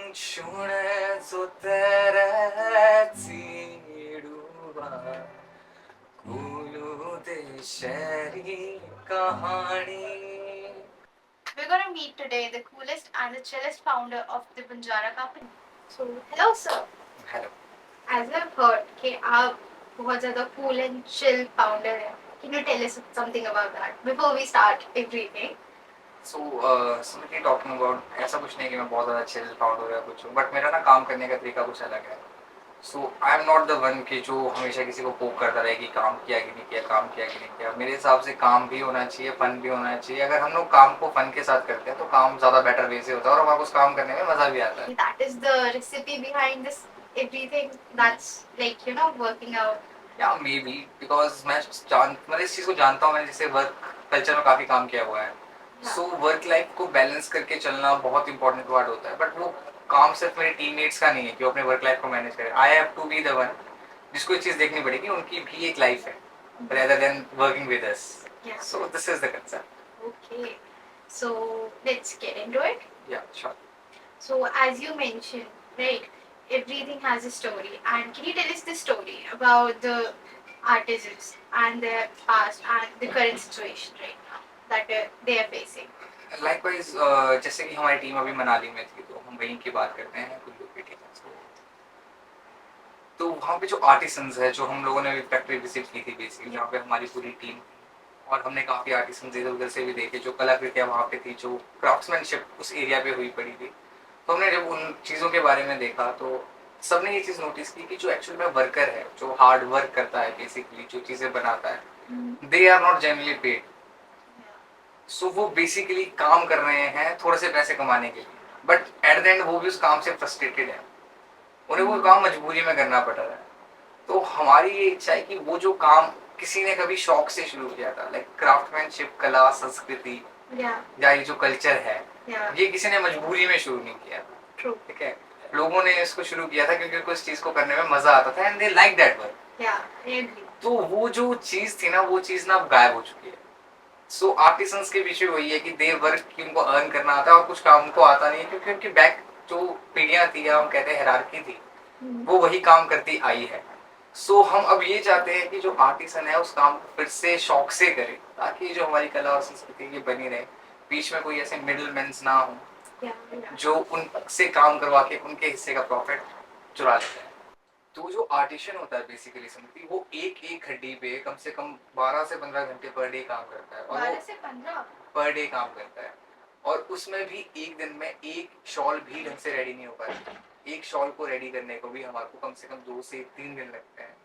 Tańczując तेरे Kulu shehri kahani. We're going to meet today the coolest and the chillest founder of the Banjara company. So, hello sir. Hello. As I've heard कि आप बहुत ज़्यादा cool and chill founder हैं. Can you tell us something about that before we start everything? Simply talking about ऐसा कुछ नहीं कि मैं बहुत ज़्यादा chill founder या कुछ हूँ, but मेरा ना काम करने का तरीका कुछ अलग है. So I am not the one कि जो हमेशा किसी को पोक करता रहे कि काम किया कि नहीं किया, काम किया कि नहीं किया. मेरे हिसाब से काम भी होना चाहिए, फन भी होना चाहिए. अगर हम लोग काम को फन के साथ करते हैं तो काम ज़्यादा बेटर वे से होता है और हमारे उस काम करने में मज़ा भी आता है. That is the recipe behind this everything that's like working out. या मे बी बिकॉज मैं इस चीज़ को जानता हूँ. मैंने जैसे वर्क कल्चर में काफ़ी काम किया हुआ है. सो वर्क लाइफ को बैलेंस करके चलना बहुत इंपॉर्टेंट पार्ट होता है. बट वो काम सिर्फ मेरे टीममेट्स का नहीं है कि वो अपने वर्क लाइफ को मैनेज करें. I have to be the one जिसको ये चीज़ देखनी पड़ेगी उनकी भी एक लाइफ है rather than working with us. Yeah. So this is the concept. Okay. So let's get into it. Yeah, sure. So as you mentioned, right, everything has a story. And can you tell us the story about the artisans and their past and the current situation right now that they are facing? Likewise, जैसे कि हमारी team अभी मनाली में थी तो हम वहीं की बात करते हैं कुल्लू की टीम. तो वहाँ पे जो आर्टिसंस है, जो हम लोगों ने अभी फैक्ट्री विजिट की थी बेसिकली, जहाँ पे हमारी पूरी टीम और हमने काफ़ी आर्टिसंस इधर उधर से भी देखे, जो कलाकृतियाँ वहाँ पे थी, जो क्राफ्ट्समैनशिप उस एरिया पे हुई पड़ी थी. तो हमने जब उन चीज़ों के बारे में देखा तो सबने ये चीज़ नोटिस की कि जो एक्चुअल में वर्कर है, जो हार्ड वर्क करता है बेसिकली, जो चीज़ें बनाता है, they are not genuinely paid. So वो बेसिकली काम कर रहे हैं थोड़े से पैसे कमाने के लिए, बट एट द एंड वो भी उस काम से फ्रस्ट्रेटेड है. उन्हें वो काम मजबूरी में करना पड़ रहा है. तो हमारी ये इच्छा है कि वो जो काम किसी ने कभी शौक से शुरू किया था, लाइक क्राफ्टमैनशिप, कला, संस्कृति, या ये जो कल्चर है, ये किसी ने मजबूरी में शुरू नहीं किया था. ठीक है, लोगों ने इसको शुरू किया था क्योंकि उनको इस चीज को करने में मजा आता था and they like that work. तो वो जो चीज थी ना, वो चीज ना अब गायब हो चुकी है. सो आर्टिसंस के पीछे वही है कि दे वर्क की उनको अर्न करना आता है और कुछ काम उनको आता नहीं है क्योंकि उनकी बैक जो पीढ़ियां थी या हम कहते हैं हायरार्की थी, वो वही काम करती आई है. सो हम अब ये चाहते हैं कि जो आर्टिसन है उस काम को फिर से शौक से करे ताकि जो हमारी कला और संस्कृति ये बनी रहे. बीच में कोई ऐसे मिडिल मैन्स ना हो जो उनसे काम करवा के उनके हिस्से का प्रॉफिट चुरा लेते हैं. तो जो आर्टिशियन होता है बेसिकली समझती, वो एक एक हड्डी पे कम से कम 12 से 15 घंटे पर डे काम करता है. और 12 से 15 पर डे काम करता है. और उसमें भी एक दिन में एक शॉल भी ढंग से रेडी नहीं हो पाती. एक शॉल को रेडी करने को भी हमारे को कम से कम 2 से 3 दिन लगते हैं.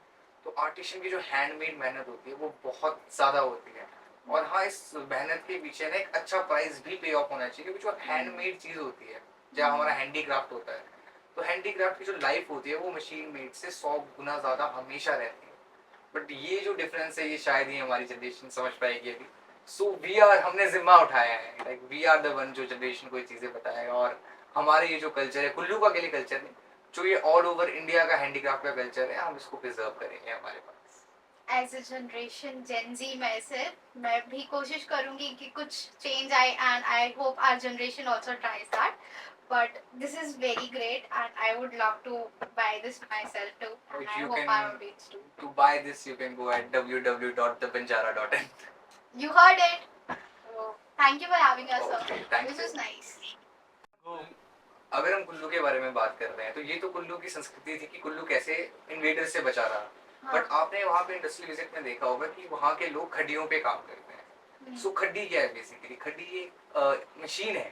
तो आर्टिशियन की जो हैंडमेड मेहनत होती है वो बहुत ज़्यादा होती है. और हाँ, इस मेहनत के पीछे ना एक अच्छा प्राइस भी पे ऑफ होना चाहिए क्योंकि जो हैंडमेड चीज़ होती है, जहाँ हमारा हैंडीक्राफ्ट होता है, तो हैंडीक्राफ्ट की जो लाइफ होती है वो मशीन मेड से 100 गुना ज़्यादा हमेशा रहती है. बट ये जो डिफरेंस है ये शायद ही हमारी जनरेशन समझ पाएगी अभी. सो वी आर, हमने जिम्मा उठाया है, like we are the one जो जनरेशन को ये चीज़ें बताएगा. और हमारे ये जो कल्चर है, कुल्लू का अकेले कल्चर नहीं, जो ये ऑल ओवर इंडिया का हैंडीक्राफ्ट का कल्चर है, हम इसको प्रिजर्व करेंगे हमारे पास. एज अ जनरेशन जेन जी में से मैं भी कोशिश करूंगी कि कुछ चेंज आए and I hope our generation also tries that. But this is very great and I would love to buy this myself too. And I hope our audience too. To buy this you can go at www.thebanjara.in. You heard it. So, thank you for having us, Okay, sir. thank This you. is nice. अगर हम कुल्लू के बारे में बात कर रहे हैं तो ये तो कुल्लू की संस्कृति थी कि कुल्लू कैसे इन्वेडर से बचा रहा. बट आपने वहाँ पे इंडस्ट्रियल विजिट में देखा होगा कि वहाँ के लोग खड्डियों पे काम करते हैं. सो खड्डी क्या है बेसिकली? खड्डी एक मशीन है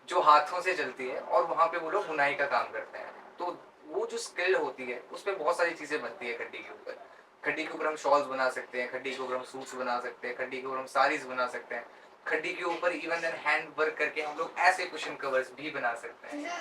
जो हाथों से चलती है और वहाँ पे वो लोग बुनाई का काम करते हैं. तो वो जो स्किल होती है उसमें बहुत सारी चीजें बनती है खड्डी के ऊपर. खड्डी के ऊपर हम शॉल्स बना सकते हैं, खड्डी के ऊपर हम सूट्स बना सकते हैं, खड्डी के ऊपर हम साड़ीज बना सकते हैं, खड्डी के ऊपर इवन देन हैंड वर्क करके हम लोग ऐसे कुशन कवर्स भी बना सकते हैं.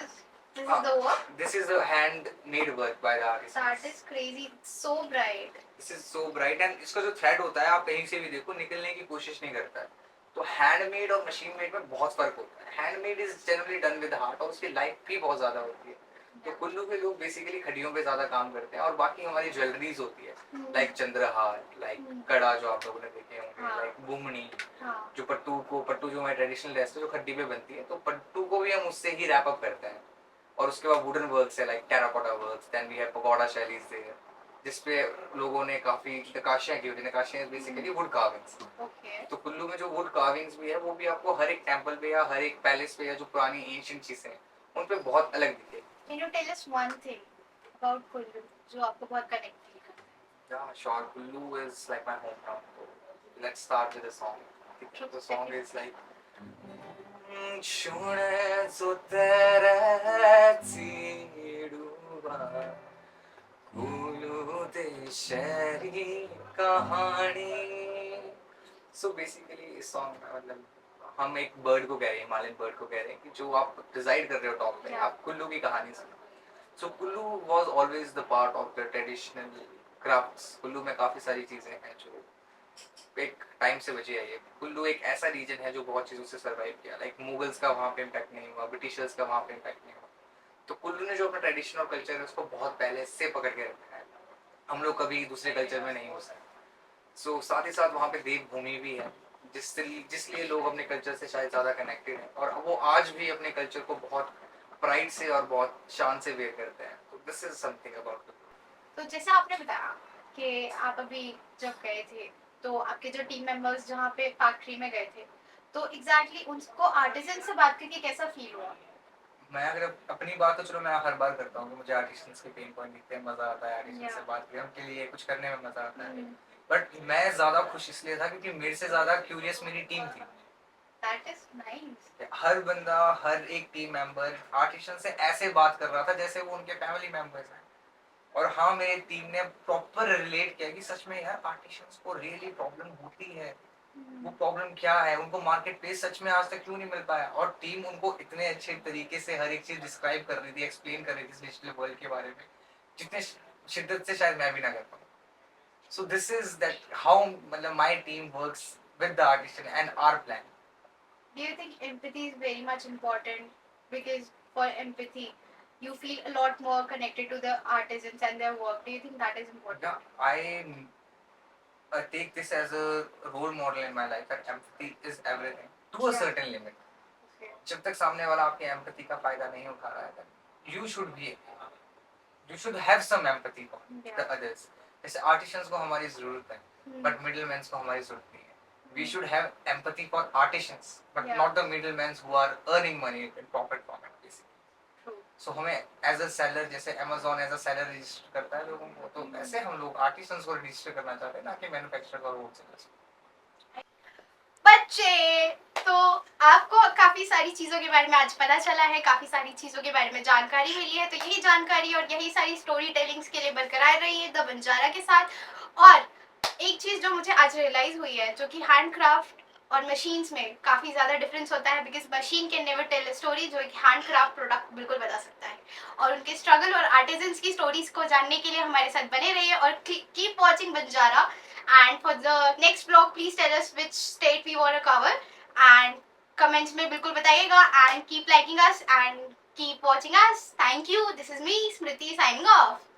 This is the work? This is a hand-made work by the artist. That is crazy. It's so bright. This is so bright and इसका जो थ्रेड होता है आप कहीं से भी देखो निकलने की कोशिश नहीं करता है. तो हैंडमेड और मशीन मेड में बहुत फर्क होता है. Handmade is generally done with heart और उसकी लाइफ भी बहुत ज्यादा होती है. तो कुल्लू के लोग बेसिकली खड्डियों पे ज्यादा काम करते हैं. और बाकी हमारी ज्वेलरीज होती है, लाइक चंद्रहार, लाइक कड़ा जो आप लोगों ने देखे होंगे, लाइक बुमनी, जो पट्टू जो हमारी ट्रेडिशनल ड्रेस है जो खड्डी पे बनती है, तो पट्टू को भी हम उससे ही रैप अप करते हैं. और और उसके बाद वुडन वर्क्स है like terracotta works, then we have pagoda शैलीज देयर, जिसपे लोगों ने काफी नक्काशियां की हुई। नक्काशियां बेसिकली वुड कार्विंग्स। Okay. तो कुल्लू में जो वुड कार्विंग्स भी है वो भी आपको हर एक टेम्पल पे या हर एक पैलेस पे या जो पुरानी एंशिएंट चीजें हैं उन पे बहुत अलग दिखे। Can you tell us one thing about Kullu जो आपको बहुत कनेक्ट फील करता है? Yeah, sure. Kullu is like my hometown. So let's start with a song. The song is like Shune Sutere Tsiduva Kullu Deshari Kahani. So basically इस song में मतलब हम एक बर्ड को कह रहे हैं, हिमालयन बर्ड को कह रहे हैं कि जो आप डिसाइड कर रहे हो टॉप पे, आप कुल्लू की कहानी सुनो। So Kullu was always the part of the traditional crafts. Kullu में काफ़ी सारी चीज़ें हैं जो एक टाइम से बची आई है। कुल्लू एक ऐसा रीजन है जो बहुत चीज़ों से सर्वाइव किया, लाइक मुगल्स का वहाँ पे इम्पैक्ट नहीं हुआ, ब्रिटिशर्स का वहाँ पे इम्पैक्ट नहीं हुआ। तो कुल्लू ने जो अपना ट्रेडिशन और कल्चर है उसको बहुत पहले से पकड़ के रखा है। हम लोग कभी दूसरे कल्चर में नहीं हो सकते। सो साथ ही साथ वहाँ पे देवभूमि भी है, जिसलिए लोग अपने कल्चर से शायद ज़्यादा कनेक्टेड हैं और वो आज भी अपने कल्चर को बहुत प्राइड से और बहुत शान से वेयर करते हैं। तो दिस इज समथिंग अबाउट। तो जैसे आपने बताया कि आप अभी जब गए थे तो आपके जो टीम मेंबर्स जहाँ पे फैक्ट्री में गए थे तो एग्जैक्टली उनको आर्टिजन से बात करके कैसा फील हुआ? मैं अगर अपनी बात तो चलो मैं हर बार करता हूँ कि मुझे आर्टिस्ट्स के पेन पॉइंट दिखते हैं, मज़ा आता है आर्टिस्ट्स से बात करके, उनके लिए कुछ करने में मज़ा आता है। बट मैं ज़्यादा खुश इसलिए था क्योंकि मेरे से ज़्यादा क्यूरियस मेरी टीम थी। That is nice. हर बंदा, हर एक टीम मेंबर आर्टिशन से ऐसे बात कर रहा था जैसे वो उनके फैमिली मेंबर्स हैं। और हाँ, मेरी टीम ने प्रॉपर रिलेट किया कि सच में यार आर्टिशंस को रियली प्रॉब्लम होती है। वो प्रॉब्लम क्या है, उनको मार्केट प्लेस सच में आज तक क्यों नहीं मिल पाया। और टीम उनको इतने अच्छे तरीके से हर एक चीज डिस्क्राइब कर रही थी, एक्सप्लेन कर रही थी डिजिटल वर्ल्ड के बारे में, जितने शिद्दत से शायद मैं भी ना कर पाऊँ। So this is that how मतलब my team works with the artist and our plan. Do you think empathy is very much important? Because for empathy, you feel a lot more connected to the artisans and their work. Do you think that is important? Yeah, I take this as a role model in my life that empathy is everything to a certain limit. Okay. जब तक सामने वाला आपकी empathy का फायदा नहीं उठा रहा है, you should have some empathy for the others. जैसे आर्टिशंस को हमारी जरूरत है, बट मिडलमैन को हमारी जरूरत नहीं है। We should have empathy for artisans, but not the middlemen who are earning money in profit from it, basically. So हमें as a seller, जैसे Amazon as a seller register करता है लोगों को, तो ऐसे हम लोग artisans को register करना चाहते हैं, ना कि manufacturer और wholesalers। बच्चे, तो आपको काफी सारी चीजों के बारे में आज पता चला है, काफी सारी चीजों के बारे में जानकारी मिली है। तो यही जानकारी और यही सारी स्टोरी टेलिंग्स के लिए बरकरार रही है द बंजारा के साथ। और एक चीज जो मुझे आज रियलाइज हुई है, जो कि हैंडक्राफ्ट और मशीन्स में काफी ज्यादा डिफरेंस होता है, because machine can never tell a story जो एक हैंडक्राफ्ट प्रोडक्ट बिल्कुल बता सकता है। और उनके स्ट्रगल और आर्टिजन्स की स्टोरीज को जानने के लिए हमारे साथ बने रहिए और keep watching Banjara. And for the next vlog, please tell us which state we want to cover and comments में बिल्कुल बताइएगा and keep liking us and keep watching us. Thank you. This is me, Smriti, signing off.